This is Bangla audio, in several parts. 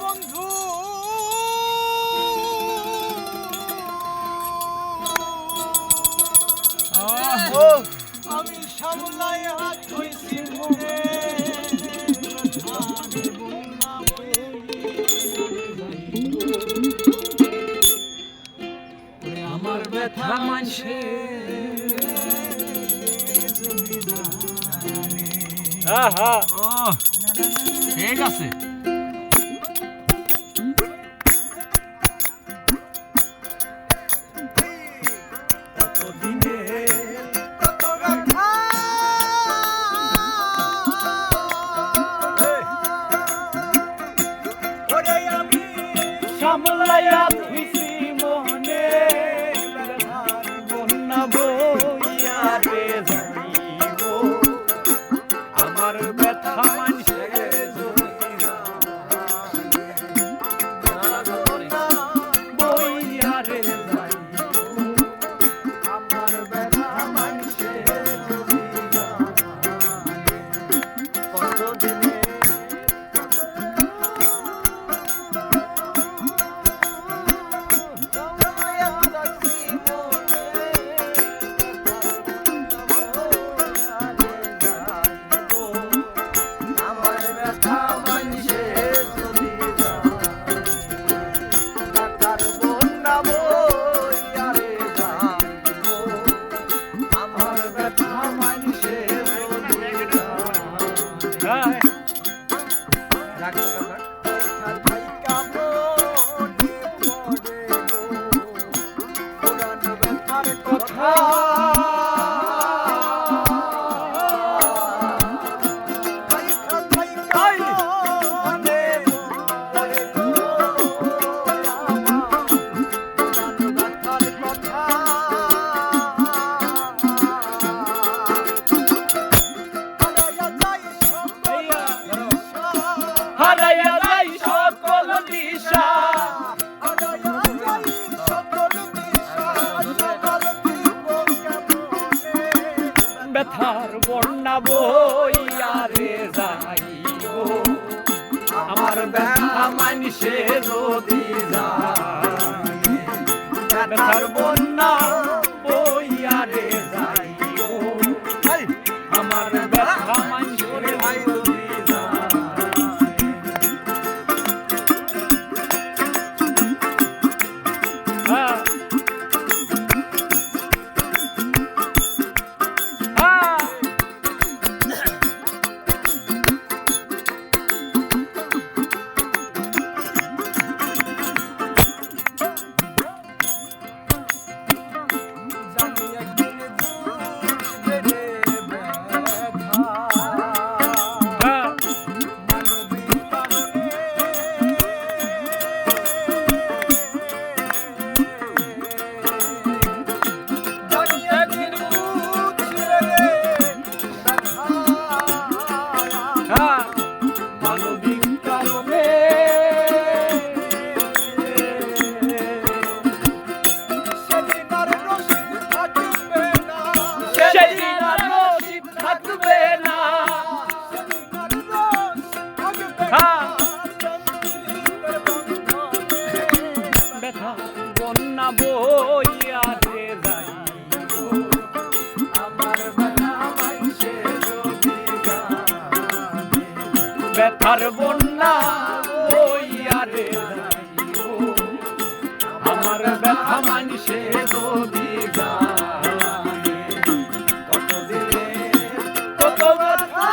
বন্ধু আমি সামলাই হাত হইছি আমার ব্যথা মানছে ঠিক আছে। সামলাইয়া ধুইছি মনে বন্যা বইয়া রে যাইব আমার ব্যথা মানছে বইয়া রে যাইব আমার ব্যথা মানছে কতদিনে ব্যথার বন্যা বইয়া রে যাইব আমার ব্যথা মানছে যদি যায় ব্যথার বন্যা বইয়া রে যাইব আমার ব্যথা মানছে যদি যায় বন্যা বইয়া রে যাইব আমার ব্যথা মানছে যদি জানে ব্যথার বন্যা বইয়া রে যাইব আমার ব্যথা মানছে যদি জানে কতদিনে কত ব্যথা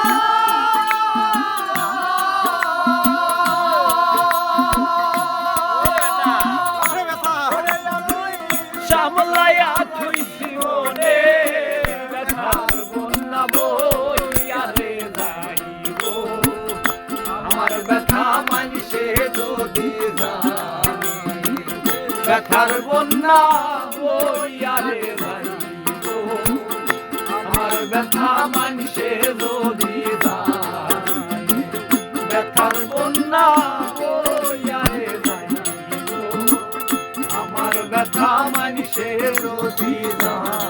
সামলাইয়া ধুইছি মনে ব্যথার বন্যা বইয়া রে যাইব আমার ব্যথা মানছে যদি জানে ব্যথার বন্যা বইয়া রে যাইব আমার ব্যথা মানছে যদি জানে ব্যথার বন্যা ব্যথা মানুষের অভিধান